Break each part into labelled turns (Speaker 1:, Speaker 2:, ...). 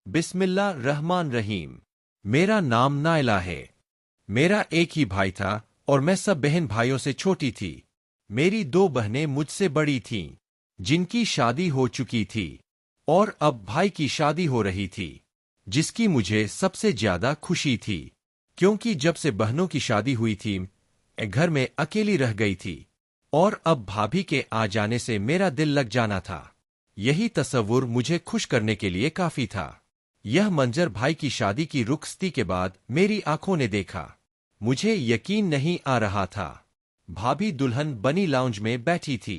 Speaker 1: बिस्मिल्लाह रहमान रहीम। मेरा नाम नाइला है। मेरा एक ही भाई था और मैं सब बहन भाइयों से छोटी थी। मेरी दो बहनें मुझसे बड़ी थीं, जिनकी शादी हो चुकी थी, और अब भाई की शादी हो रही थी, जिसकी मुझे सबसे ज्यादा खुशी थी, क्योंकि जब से बहनों की शादी हुई थी, मैं घर में अकेली रह गई थी, और अब भाभी के आ जाने से मेरा दिल लग जाना था। यही तसव्वुर मुझे खुश करने के लिए काफी था। यह मंजर भाई की शादी की रुखसती के बाद मेरी आंखों ने देखा। मुझे यकीन नहीं आ रहा था। भाभी दुल्हन बनी लाउंज में बैठी थी।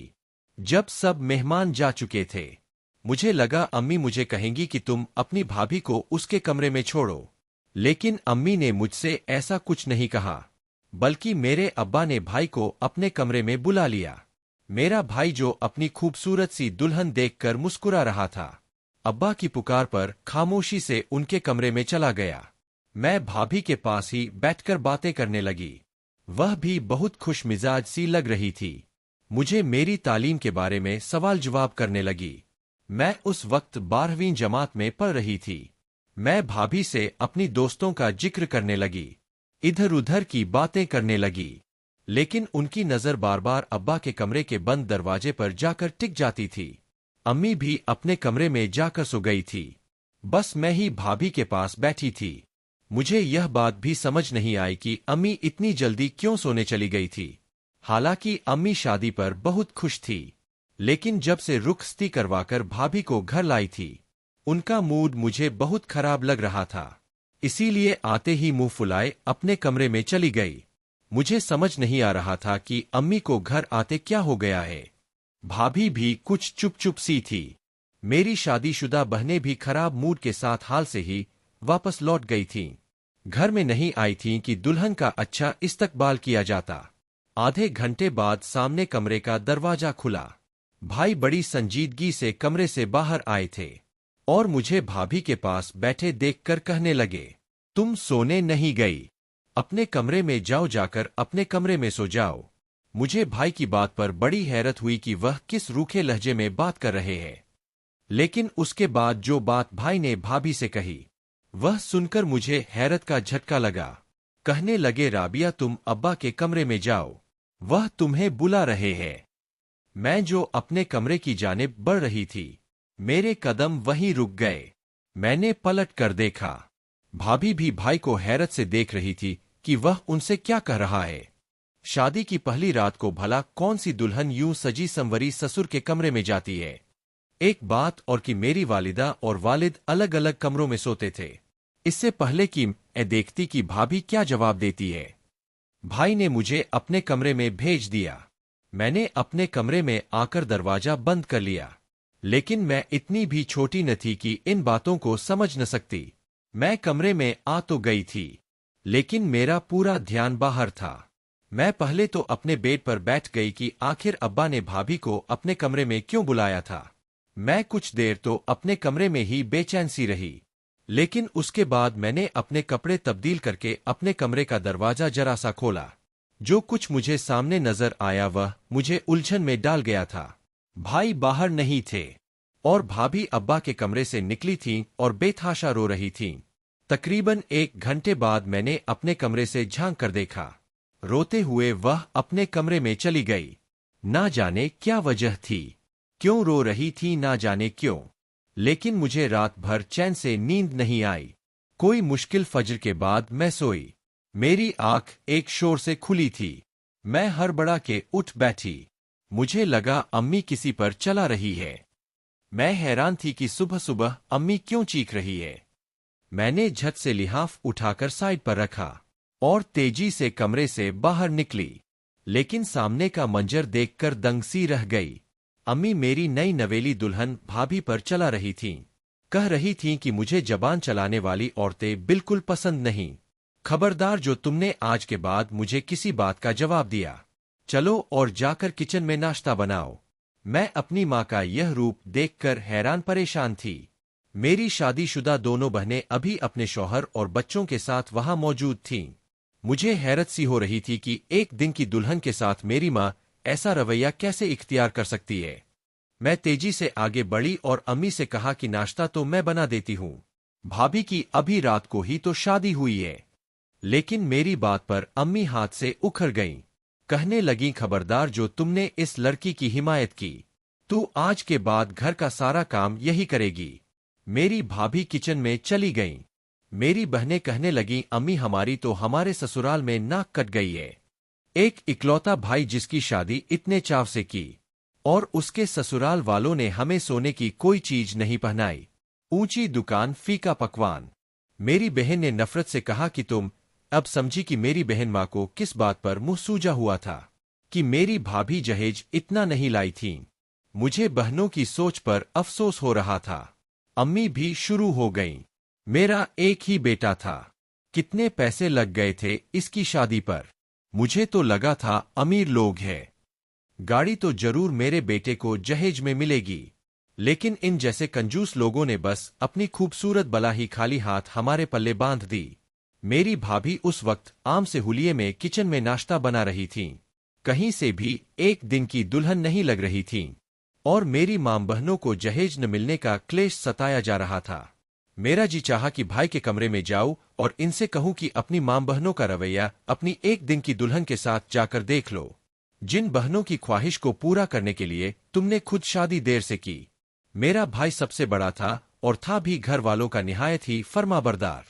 Speaker 1: जब सब मेहमान जा चुके थे, मुझे लगा अम्मी मुझे कहेंगी कि तुम अपनी भाभी को उसके कमरे में छोड़ो, लेकिन अम्मी ने मुझसे ऐसा कुछ नहीं कहा, बल्कि मेरे अब्बा ने भाई को अपने कमरे में बुला लिया। मेरा भाई जो अपनी खूबसूरत सी दुल्हन देखकर मुस्कुरा रहा था, अब्बा की पुकार पर खामोशी से उनके कमरे में चला गया। मैं भाभी के पास ही बैठकर बातें करने लगी। वह भी बहुत खुश मिजाज सी लग रही थी। मुझे मेरी तालीम के बारे में सवाल जवाब करने लगी। मैं उस वक्त 12वीं जमात में पढ़ रही थी। मैं भाभी से अपनी दोस्तों का जिक्र करने लगी, इधर उधर की बातें करने लगी, लेकिन उनकी नजर बार बार अब्बा के कमरे के बंद दरवाजे पर जाकर टिक जाती थी। अम्मी भी अपने कमरे में जाकर सो गई थी। बस मैं ही भाभी के पास बैठी थी। मुझे यह बात भी समझ नहीं आई कि अम्मी इतनी जल्दी क्यों सोने चली गई थी। हालांकि अम्मी शादी पर बहुत खुश थी, लेकिन जब से रुखसती करवाकर भाभी को घर लाई थी, उनका मूड मुझे बहुत खराब लग रहा था। इसीलिए आते ही मुंह फुलाए अपने कमरे में चली गई। मुझे समझ नहीं आ रहा था कि अम्मी को घर आते क्या हो गया है। भाभी भी कुछ चुप चुप सी थी। मेरी शादीशुदा बहनें भी खराब मूड के साथ हाल से ही वापस लौट गई थीं। घर में नहीं आई थीं कि दुल्हन का अच्छा इस्तकबाल किया जाता। आधे घंटे बाद सामने कमरे का दरवाजा खुला। भाई बड़ी संजीदगी से कमरे से बाहर आए थे और मुझे भाभी के पास बैठे देखकर कहने लगे, तुम सोने नहीं गई? अपने कमरे में जाओ, जाकर अपने कमरे में सो जाओ। मुझे भाई की बात पर बड़ी हैरत हुई कि वह किस रूखे लहजे में बात कर रहे हैं, लेकिन उसके बाद जो बात भाई ने भाभी से कही, वह सुनकर मुझे हैरत का झटका लगा। कहने लगे, राबिया तुम अब्बा के कमरे में जाओ, वह तुम्हें बुला रहे हैं। मैं जो अपने कमरे की जानिब बढ़ रही थी, मेरे कदम वहीं रुक गए। मैंने पलट कर देखा। भाभी भी भाई को हैरत से देख रही थी कि वह उनसे क्या कह रहा है। शादी की पहली रात को भला कौन सी दुल्हन यूं सजी संवरी ससुर के कमरे में जाती है। एक बात और कि मेरी वालिदा और वालिद अलग अलग कमरों में सोते थे। इससे पहले कि मैं देखती कि भाभी क्या जवाब देती है, भाई ने मुझे अपने कमरे में भेज दिया। मैंने अपने कमरे में आकर दरवाजा बंद कर लिया, लेकिन मैं इतनी भी छोटी न थी कि इन बातों को समझ न सकती। मैं कमरे में आ तो गई थी, लेकिन मेरा पूरा ध्यान बाहर था। मैं पहले तो अपने बेड पर बैठ गई कि आखिर अब्बा ने भाभी को अपने कमरे में क्यों बुलाया था। मैं कुछ देर तो अपने कमरे में ही बेचैन सी रही, लेकिन उसके बाद मैंने अपने कपड़े तब्दील करके अपने कमरे का दरवाजा जरा सा खोला। जो कुछ मुझे सामने नजर आया वह मुझे उलझन में डाल गया था। भाई बाहर नहीं थे और भाभी अब्बा के कमरे से निकली थीं और बेतहाशा रो रही थीं। तकरीबन 1 घंटे बाद मैंने अपने कमरे से झांक कर देखा। रोते हुए वह अपने कमरे में चली गई। ना जाने क्या वजह थी, क्यों रो रही थी, ना जाने क्यों, लेकिन मुझे रात भर चैन से नींद नहीं आई। कोई मुश्किल फज्र के बाद मैं सोई। मेरी आंख एक शोर से खुली थी। मैं हड़बड़ा के उठ बैठी। मुझे लगा अम्मी किसी पर चला रही है। मैं हैरान थी कि सुबह सुबह अम्मी क्यों चीख रही है। मैंने झट से लिहाफ उठाकर साइड पर रखा और तेजी से कमरे से बाहर निकली, लेकिन सामने का मंजर देखकर दंग सी रह गई। अम्मी मेरी नई नवेली दुल्हन भाभी पर चला रही थीं। कह रही थीं कि मुझे जबान चलाने वाली औरतें बिल्कुल पसंद नहीं। खबरदार जो तुमने आज के बाद मुझे किसी बात का जवाब दिया, चलो और जाकर किचन में नाश्ता बनाओ। मैं अपनी माँ का यह रूप देखकर हैरान परेशान थी। मेरी शादीशुदा दोनों बहनें अभी अपने शौहर और बच्चों के साथ वहां मौजूद थीं। मुझे हैरत सी हो रही थी कि एक दिन की दुल्हन के साथ मेरी माँ ऐसा रवैया कैसे इख्तियार कर सकती है। मैं तेजी से आगे बढ़ी और अम्मी से कहा कि नाश्ता तो मैं बना देती हूँ, भाभी की अभी रात को ही तो शादी हुई है। लेकिन मेरी बात पर अम्मी हाथ से उखड़ गईं। कहने लगी, खबरदार जो तुमने इस लड़की की हिमायत की, तू आज के बाद घर का सारा काम यही करेगी। मेरी भाभी किचन में चली गईं। मेरी बहनें कहने लगीं, अम्मी हमारी तो हमारे ससुराल में नाक कट गई है। एक इकलौता भाई जिसकी शादी इतने चाव से की, और उसके ससुराल वालों ने हमें सोने की कोई चीज नहीं पहनाई। ऊंची दुकान, फीका पकवान। मेरी बहन ने नफरत से कहा कि तुम अब समझी कि मेरी बहन माँ को किस बात पर मुंह सूजा हुआ था कि मेरी भाभी जहेज इतना नहीं लाई थीं। मुझे बहनों की सोच पर अफसोस हो रहा था। अम्मी भी शुरू हो गईं। मेरा एक ही बेटा था, कितने पैसे लग गए थे इसकी शादी पर। मुझे तो लगा था अमीर लोग हैं, गाड़ी तो जरूर मेरे बेटे को जहेज में मिलेगी। लेकिन इन जैसे कंजूस लोगों ने बस अपनी खूबसूरत बला ही खाली हाथ हमारे पल्ले बांध दी। मेरी भाभी उस वक्त आम से हुलिये में किचन में नाश्ता बना रही थीं। कहीं से भी एक दिन की दुल्हन नहीं लग रही थीं, और मेरी मां बहनों को जहेज न मिलने का क्लेश सताया जा रहा था। मेरा जी चाहा कि भाई के कमरे में जाऊं और इनसे कहूं कि अपनी मां बहनों का रवैया अपनी एक दिन की दुल्हन के साथ जाकर देख लो। जिन बहनों की ख्वाहिश को पूरा करने के लिए तुमने खुद शादी देर से की। मेरा भाई सबसे बड़ा था और था भी घर वालों का निहायत ही फर्माबरदार।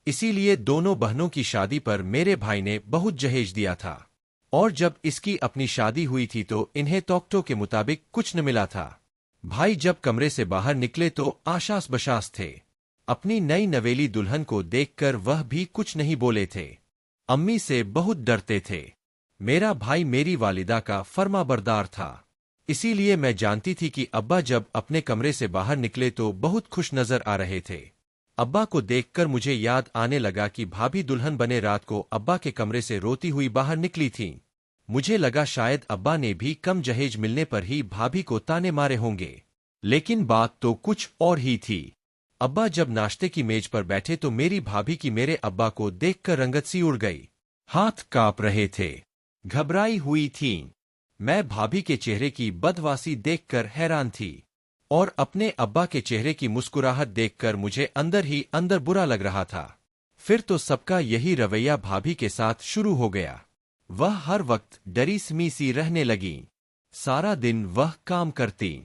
Speaker 1: इसीलिए दोनों बहनों की शादी पर मेरे भाई ने बहुत जहेज दिया था, और जब इसकी अपनी शादी हुई थी तो इन्हें तौकतों के मुताबिक कुछ न मिला था। भाई जब कमरे से बाहर निकले तो आशास बशास थे। अपनी नई नवेली दुल्हन को देखकर वह भी कुछ नहीं बोले थे। अम्मी से बहुत डरते थे। मेरा भाई मेरी वालिदा का फर्माबरदार था, इसीलिए मैं जानती थी कि अब्बा जब अपने कमरे से बाहर निकले तो बहुत खुश नजर आ रहे थे। अब्बा को देखकर मुझे याद आने लगा कि भाभी दुल्हन बने रात को अब्बा के कमरे से रोती हुई बाहर निकली थीं। मुझे लगा शायद अब्बा ने भी कम जहेज मिलने पर ही भाभी को ताने मारे होंगे, लेकिन बात तो कुछ और ही थी। अब्बा जब नाश्ते की मेज पर बैठे तो मेरी भाभी की मेरे अब्बा को देखकर रंगत सी उड़ गई। हाथ कांप रहे थे, घबराई हुई थीं। मैं भाभी के चेहरे की बदवासी देखकर हैरान थी, और अपने अब्बा के चेहरे की मुस्कुराहट देखकर मुझे अंदर ही अंदर बुरा लग रहा था। फिर तो सबका यही रवैया भाभी के साथ शुरू हो गया। वह हर वक्त डरी स्मी सी रहने लगी। सारा दिन वह काम करती,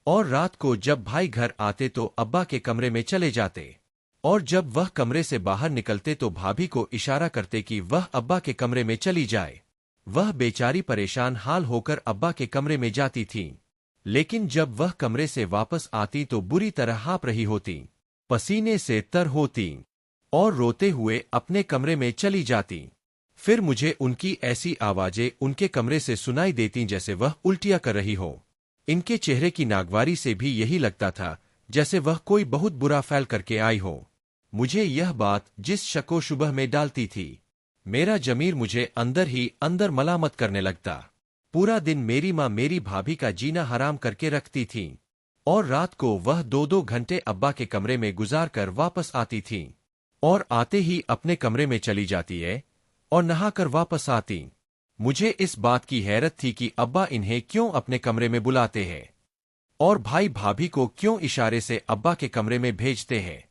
Speaker 1: और रात को जब भाई घर आते तो अब्बा के कमरे में चले जाते, और जब वह कमरे से बाहर निकलते तो भाभी को इशारा करते कि वह अब्बा के कमरे में चली जाए। वह बेचारी परेशान हाल होकर अब्बा के कमरे में जाती थीं, लेकिन जब वह कमरे से वापस आती तो बुरी तरह हाँप रही होती, पसीने से तर होती, और रोते हुए अपने कमरे में चली जाती। फिर मुझे उनकी ऐसी आवाजें उनके कमरे से सुनाई देती जैसे वह उल्टियां कर रही हो। इनके चेहरे की नागवारी से भी यही लगता था जैसे वह कोई बहुत बुरा फैल करके आई हो। मुझे यह बात जिस शको शुबह में डालती थी, मेरा जमीर मुझे अंदर ही अंदर मलामत करने लगता। पूरा दिन मेरी माँ मेरी भाभी का जीना हराम करके रखती थीं, और रात को वह 2-2 घंटे अब्बा के कमरे में गुजार कर वापस आती थीं, और आते ही अपने कमरे में चली जाती है और नहाकर वापस आती। मुझे इस बात की हैरत थी कि अब्बा इन्हें क्यों अपने कमरे में बुलाते हैं, और भाई भाभी को क्यों इशारे से अब्बा के कमरे में भेजते हैं,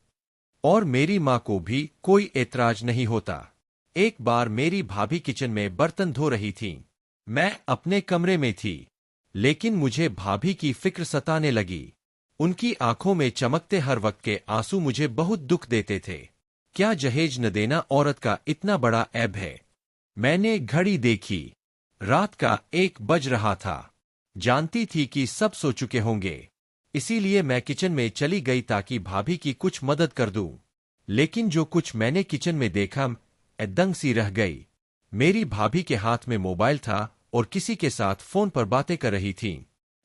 Speaker 1: और मेरी माँ को भी कोई एतराज नहीं होता। एक बार मेरी भाभी किचन में बर्तन धो रही थीं। मैं अपने कमरे में थी, लेकिन मुझे भाभी की फिक्र सताने लगी। उनकी आंखों में चमकते हर वक्त के आंसू मुझे बहुत दुख देते थे। क्या जहेज न देना औरत का इतना बड़ा ऐब है? मैंने घड़ी देखी, रात का 1 बज रहा था। जानती थी कि सब सो चुके होंगे, इसीलिए मैं किचन में चली गई ताकि भाभी की कुछ मदद कर दूं। लेकिन जो कुछ मैंने किचन में देखा, मैं दंग सी रह गई। मेरी भाभी के हाथ में मोबाइल था और किसी के साथ फोन पर बातें कर रही थीं।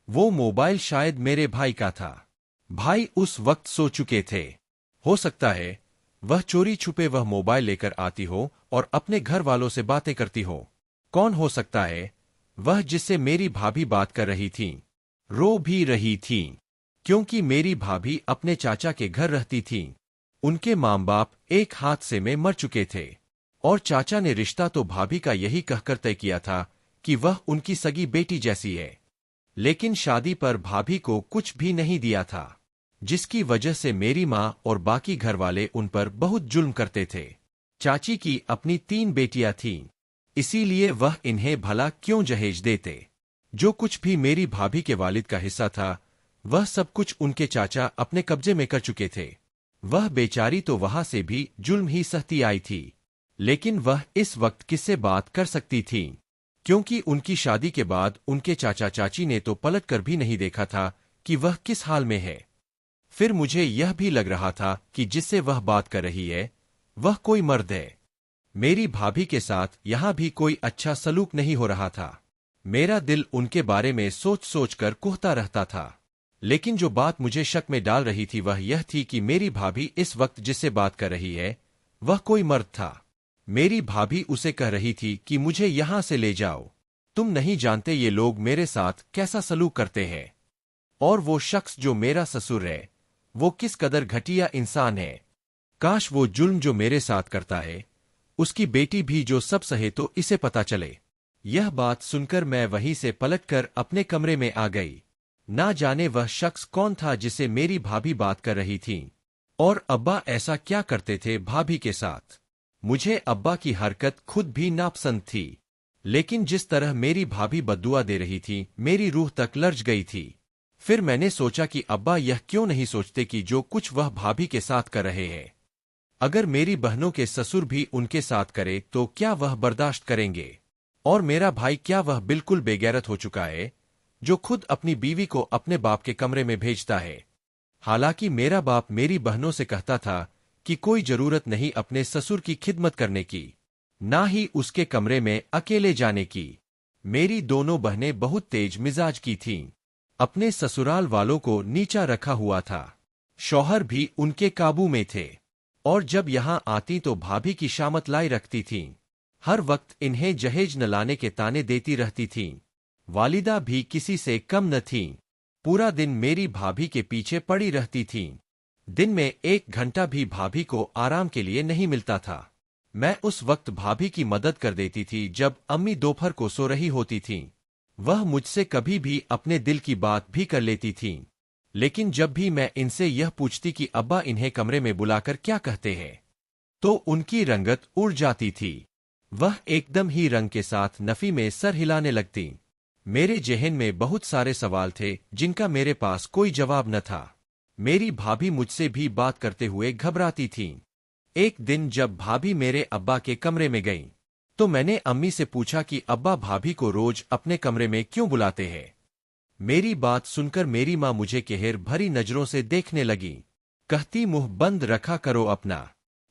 Speaker 1: वो मोबाइल शायद मेरे भाई का था। भाई उस वक्त सो चुके थे। हो सकता है वह चोरी छुपे वह मोबाइल लेकर आती हो और अपने घर वालों से बातें करती हो। कौन हो सकता है वह जिससे मेरी भाभी बात कर रही थीं? रो भी रही थीं, क्योंकि मेरी भाभी अपने चाचा के घर रहती थीं। उनके माँ बाप एक हादसे में मर चुके थे, और चाचा ने रिश्ता तो भाभी का यही कहकर तय किया था कि वह उनकी सगी बेटी जैसी है। लेकिन शादी पर भाभी को कुछ भी नहीं दिया था। जिसकी वजह से मेरी माँ और बाकी घर वाले उन पर बहुत जुल्म करते थे। चाची की अपनी 3 बेटियां थीं, इसीलिए वह इन्हें भला क्यों जहेज देते। जो कुछ भी मेरी भाभी के वालिद का हिस्सा था, वह सब कुछ उनके चाचा अपने कब्जे में कर चुके थे। वह बेचारी तो वहां से भी जुल्म ही सहती आई थी, लेकिन वह इस वक्त किससे बात कर सकती थी, क्योंकि उनकी शादी के बाद उनके चाचा चाची ने तो पलट कर भी नहीं देखा था कि वह किस हाल में है। फिर मुझे यह भी लग रहा था कि जिससे वह बात कर रही है वह कोई मर्द है। मेरी भाभी के साथ यहां भी कोई अच्छा सलूक नहीं हो रहा था। मेरा दिल उनके बारे में सोच सोच कर कुहता रहता था। लेकिन जो बात मुझे शक में डाल रही थी वह यह थी कि मेरी भाभी इस वक्त जिससे बात कर रही है वह कोई मर्द था। मेरी भाभी उसे कह रही थी कि मुझे यहां से ले जाओ, तुम नहीं जानते ये लोग मेरे साथ कैसा सलूक करते हैं। और वो शख्स जो मेरा ससुर है वो किस कदर घटिया इंसान है। काश वो जुल्म जो मेरे साथ करता है उसकी बेटी भी जो सब सहे तो इसे पता चले। यह बात सुनकर मैं वहीं से पलटकर अपने कमरे में आ गई। ना जाने वह शख्स कौन था जिसे मेरी भाभी बात कर रही थी, और अब्बा ऐसा क्या करते थे भाभी के साथ। मुझे अब्बा की हरकत खुद भी नापसंद थी, लेकिन जिस तरह मेरी भाभी बद्दुआ दे रही थी मेरी रूह तक लर्ज गई थी। फिर मैंने सोचा कि अब्बा यह क्यों नहीं सोचते कि जो कुछ वह भाभी के साथ कर रहे हैं, अगर मेरी बहनों के ससुर भी उनके साथ करे तो क्या वह बर्दाश्त करेंगे। और मेरा भाई क्या वह बिल्कुल बेगैरत हो चुका है जो खुद अपनी बीवी को अपने बाप के कमरे में भेजता है। हालांकि मेरा बाप मेरी बहनों से कहता था कि कोई जरूरत नहीं अपने ससुर की खिदमत करने की, ना ही उसके कमरे में अकेले जाने की। मेरी दोनों बहनें बहुत तेज मिजाज की थीं, अपने ससुराल वालों को नीचा रखा हुआ था। शौहर भी उनके काबू में थे, और जब यहां आती तो भाभी की शामत लाई रखती थीं। हर वक्त इन्हें जहेज न लाने के ताने देती रहती थीं। वालिदा भी किसी से कम न थीं। पूरा दिन मेरी भाभी के पीछे पड़ी रहती थीं। दिन में 1 घंटा भी भाभी को आराम के लिए नहीं मिलता था। मैं उस वक्त भाभी की मदद कर देती थी जब अम्मी दोपहर को सो रही होती थीं। वह मुझसे कभी भी अपने दिल की बात भी कर लेती थीं। लेकिन जब भी मैं इनसे यह पूछती कि अब्बा इन्हें कमरे में बुलाकर क्या कहते हैं, तो उनकी रंगत उड़ जाती थी। वह एकदम ही रंग के साथ नफी में सर हिलाने लगती। मेरे जहन में बहुत सारे सवाल थे जिनका मेरे पास कोई जवाब न था। मेरी भाभी मुझसे भी बात करते हुए घबराती थीं। एक दिन जब भाभी मेरे अब्बा के कमरे में गईं, तो मैंने अम्मी से पूछा कि अब्बा भाभी को रोज अपने कमरे में क्यों बुलाते हैं। मेरी बात सुनकर मेरी माँ मुझे कहर भरी नजरों से देखने लगी। कहती, मुंह बंद रखा करो अपना,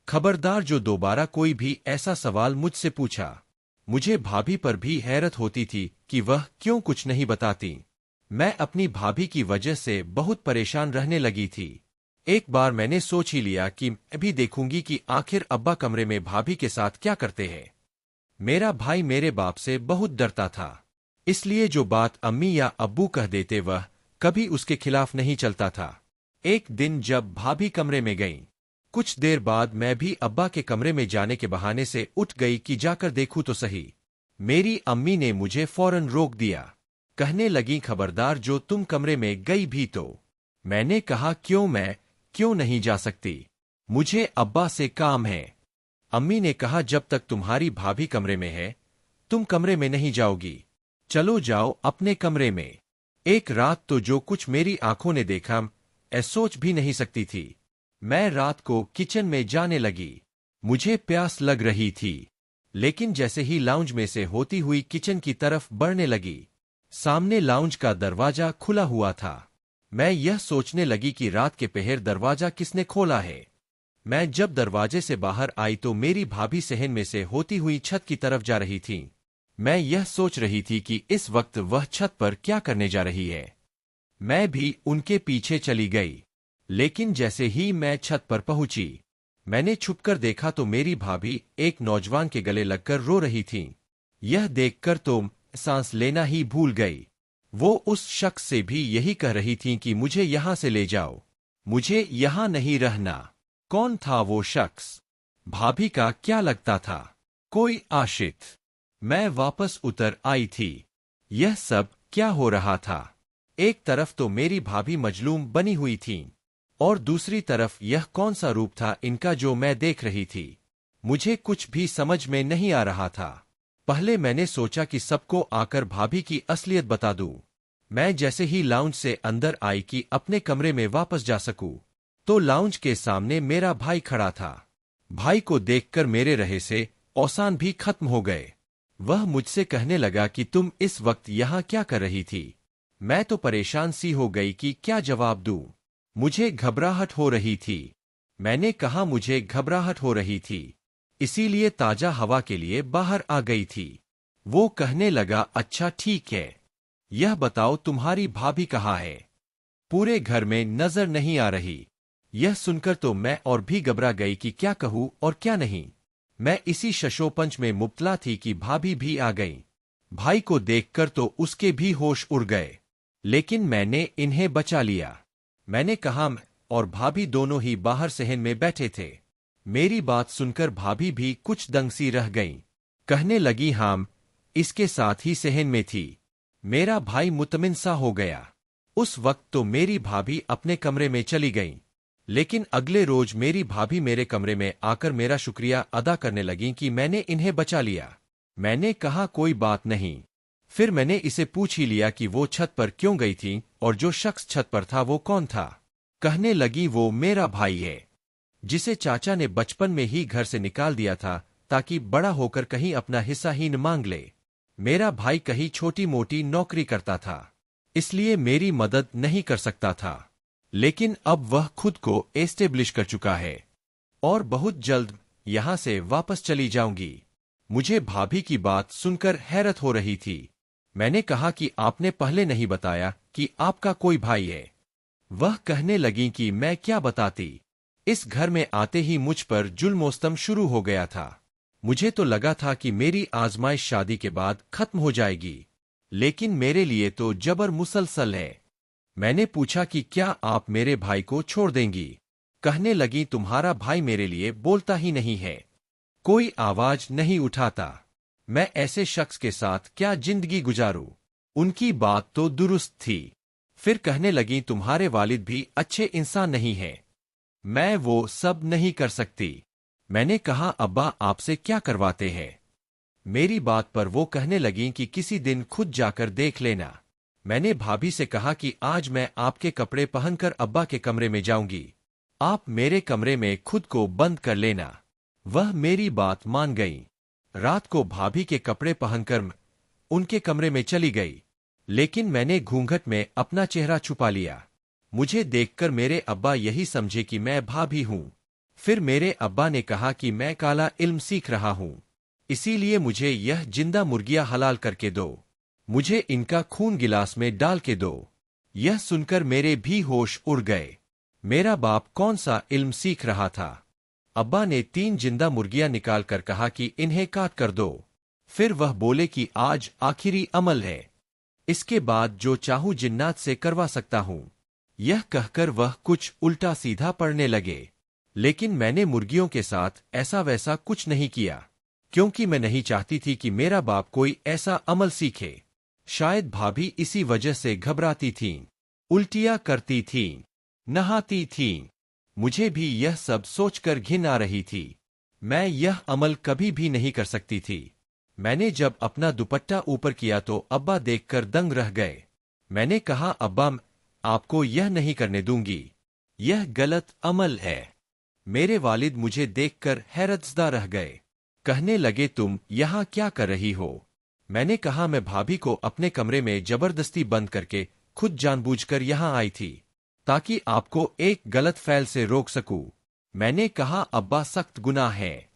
Speaker 1: खबरदार जो दोबारा कोई भी ऐसा सवाल मुझसे पूछा। मुझे भाभी पर भी हैरत होती थी कि वह क्यों कुछ नहीं बताती। मैं अपनी भाभी की वजह से बहुत परेशान रहने लगी थी। एक बार मैंने सोच ही लिया कि मैं भी देखूंगी कि आखिर अब्बा कमरे में भाभी के साथ क्या करते हैं। मेरा भाई मेरे बाप से बहुत डरता था, इसलिए जो बात अम्मी या अब्बू कह देते वह कभी उसके खिलाफ नहीं चलता था। एक दिन जब भाभी कमरे में गईं, कुछ देर बाद मैं भी अब्बा के कमरे में जाने के बहाने से उठ गई कि जाकर देखूं तो सही। मेरी अम्मी ने मुझे फौरन रोक दिया। कहने लगी, खबरदार जो तुम कमरे में गई भी तो। मैंने कहा, मैं क्यों नहीं जा सकती, मुझे अब्बा से काम है। अम्मी ने कहा, जब तक तुम्हारी भाभी कमरे में है तुम कमरे में नहीं जाओगी, चलो जाओ अपने कमरे में। एक रात तो जो कुछ मेरी आंखों ने देखा मैं सोच भी नहीं सकती थी। मैं रात को किचन में जाने लगी। मुझे प्यास लग रही थी, लेकिन जैसे ही लाउंज में से होती हुई किचन की तरफ बढ़ने लगी, सामने लाउंज का दरवाजा खुला हुआ था। मैं यह सोचने लगी कि रात के पहर दरवाजा किसने खोला है। मैं जब दरवाजे से बाहर आई तो मेरी भाभी सहन में से होती हुई छत की तरफ जा रही थी। मैं यह सोच रही थी कि इस वक्त वह छत पर क्या करने जा रही है। मैं भी उनके पीछे चली गई, लेकिन जैसे ही मैं छत पर पहुंची, मैंने छुपकर देखा तो मेरी भाभी एक नौजवान के गले लगकर रो रही थीं। यह देखकर तो सांस लेना ही भूल गई। वो उस शख्स से भी यही कह रही थीं कि मुझे यहां से ले जाओ, मुझे यहां नहीं रहना। कौन था वो शख्स? भाभी का क्या लगता था? कोई आशिक? मैं वापस उतर आई थी। यह सब क्या हो रहा था? एक तरफ तो मेरी भाभी मजलूम बनी हुई थीं, और दूसरी तरफ यह कौन सा रूप था इनका जो मैं देख रही थी। मुझे कुछ भी समझ में नहीं आ रहा था। पहले मैंने सोचा कि सबको आकर भाभी की असलियत बता दूं। मैं जैसे ही लाउंज से अंदर आई कि अपने कमरे में वापस जा सकूं, तो लाउंज के सामने मेरा भाई खड़ा था। भाई को देखकर मेरे रहे से औसान भी खत्म हो गए। वह मुझसे कहने लगा कि तुम इस वक्त यहाँ क्या कर रही थी। मैं तो परेशान सी हो गई कि क्या जवाब दूं। मुझे घबराहट हो रही थी। मैंने कहा मुझे घबराहट हो रही थी, इसीलिए ताजा हवा के लिए बाहर आ गई थी। वो कहने लगा, अच्छा ठीक है, यह बताओ तुम्हारी भाभी कहाँ है? पूरे घर में नजर नहीं आ रही। यह सुनकर तो मैं और भी घबरा गई कि क्या कहूँ और क्या नहीं। मैं इसी शशोपंच में मुब्तला थी कि भाभी भी आ गई। भाई को देखकर तो उसके भी होश उड़ गए, लेकिन मैंने इन्हें बचा लिया। मैंने कहा, और भाभी दोनों ही बाहर सहन में बैठे थे। मेरी बात सुनकर भाभी भी कुछ दंग सी रह गईं। कहने लगी, हाम इसके साथ ही सहन में थी। मेरा भाई मुतमिन सा हो गया। उस वक्त तो मेरी भाभी अपने कमरे में चली गईं, लेकिन अगले रोज मेरी भाभी मेरे कमरे में आकर मेरा शुक्रिया अदा करने लगीं कि मैंने इन्हें बचा लिया। मैंने कहा कोई बात नहीं। फिर मैंने इसे पूछ ही लिया कि वो छत पर क्यों गई थी और जो शख्स छत पर था वो कौन था। कहने लगी, वो मेरा भाई है, जिसे चाचा ने बचपन में ही घर से निकाल दिया था ताकि बड़ा होकर कहीं अपना हिस्सा ही न मांग ले। मेरा भाई कहीं छोटी मोटी नौकरी करता था, इसलिए मेरी मदद नहीं कर सकता था, लेकिन अब वह खुद को एस्टेब्लिश कर चुका है और बहुत जल्द यहां से वापस चली जाऊंगी। मुझे भाभी की बात सुनकर हैरत हो रही थी। मैंने कहा कि आपने पहले नहीं बताया कि आपका कोई भाई है। वह कहने लगी कि मैं क्या बताती। इस घर में आते ही मुझ पर जुल्म-ओ-सितम शुरू हो गया था। मुझे तो लगा था कि मेरी आजमाइश शादी के बाद खत्म हो जाएगी, लेकिन मेरे लिए तो जबर मुसलसल है। मैंने पूछा कि क्या आप मेरे भाई को छोड़ देंगी? कहने लगी, तुम्हारा भाई मेरे लिए बोलता ही नहीं है, कोई आवाज नहीं उठाता। मैं ऐसे शख्स के साथ क्या जिंदगी गुजारूं? उनकी बात तो दुरुस्त थी। फिर कहने लगी, तुम्हारे वालिद भी अच्छे इंसान नहीं हैं, मैं वो सब नहीं कर सकती। मैंने कहा, अब्बा आपसे क्या करवाते हैं? मेरी बात पर वो कहने लगी कि किसी दिन खुद जाकर देख लेना। मैंने भाभी से कहा कि आज मैं आपके कपड़े पहनकर अब्बा के कमरे में जाऊंगी, आप मेरे कमरे में खुद को बंद कर लेना। वह मेरी बात मान गई। रात को भाभी के कपड़े पहनकर उनके कमरे में चली गई, लेकिन मैंने घूंघट में अपना चेहरा छुपा लिया। मुझे देखकर मेरे अब्बा यही समझे कि मैं भाभी हूं। फिर मेरे अब्बा ने कहा कि मैं काला इल्म सीख रहा हूं, इसीलिए मुझे यह जिंदा मुर्गियां हलाल करके दो, मुझे इनका खून गिलास में डाल के दो। यह सुनकर मेरे भी होश उड़ गए। मेरा बाप कौन सा इल्म सीख रहा था? अब्बा ने 3 जिंदा मुर्गियां निकाल कर कहा कि इन्हें काट कर दो। फिर वह बोले कि आज आखिरी अमल है, इसके बाद जो चाहूं जिन्नात से करवा सकता हूं। यह कहकर वह कुछ उल्टा सीधा पढ़ने लगे, लेकिन मैंने मुर्गियों के साथ ऐसा वैसा कुछ नहीं किया, क्योंकि मैं नहीं चाहती थी कि मेरा बाप कोई ऐसा अमल सीखे। शायद भाभी इसी वजह से घबराती थीं, उल्टियां करती थीं, नहाती थीं। मुझे भी यह सब सोचकर घिन आ रही थी। मैं यह अमल कभी भी नहीं कर सकती थी। मैंने जब अपना दुपट्टा ऊपर किया तो अब्बा देखकर दंग रह गए। मैंने कहा, अब्बा आपको यह नहीं करने दूंगी, यह गलत अमल है। मेरे वालिद मुझे देखकर हैरतज़दा रह गए। कहने लगे, तुम यहाँ क्या कर रही हो? मैंने कहा, मैं भाभी को अपने कमरे में जबरदस्ती बंद करके खुद जानबूझकर यहाँ आई थी, ताकि आपको एक गलत फैल से रोक सकूं। मैंने कहा, अब्बा सख्त गुनाह है,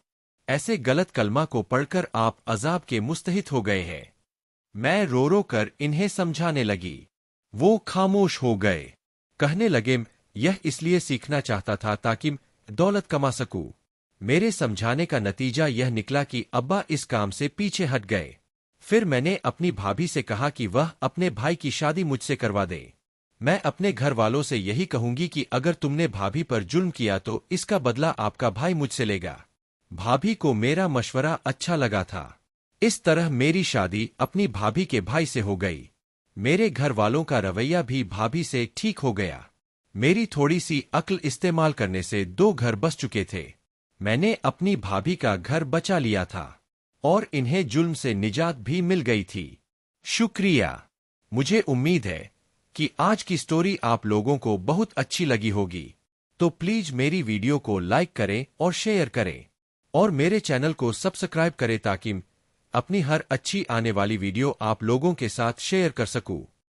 Speaker 1: ऐसे गलत कलमा को पढ़कर आप अजाब के मुस्तहित हो गए हैं। मैं रो रो कर इन्हें समझाने लगी। वो खामोश हो गए। कहने लगे, यह इसलिए सीखना चाहता था ताकि दौलत कमा सकूं। मेरे समझाने का नतीजा यह निकला कि अब्बा इस काम से पीछे हट गए। फिर मैंने अपनी भाभी से कहा कि वह अपने भाई की शादी मुझसे करवा दे। मैं अपने घर वालों से यही कहूंगी कि अगर तुमने भाभी पर जुल्म किया तो इसका बदला आपका भाई मुझसे लेगा। भाभी को मेरा मशवरा अच्छा लगा था। इस तरह मेरी शादी अपनी भाभी के भाई से हो गई। मेरे घर वालों का रवैया भी भाभी से ठीक हो गया। मेरी थोड़ी सी अक्ल इस्तेमाल करने से 2 घर बस चुके थे। मैंने अपनी भाभी का घर बचा लिया था और इन्हें जुल्म से निजात भी मिल गई थी। शुक्रिया। मुझे उम्मीद है कि आज की स्टोरी आप लोगों को बहुत अच्छी लगी होगी, तो प्लीज मेरी वीडियो को लाइक करें और शेयर करें और मेरे चैनल को सब्सक्राइब करें ताकि अपनी हर अच्छी आने वाली वीडियो आप लोगों के साथ शेयर कर सकूं।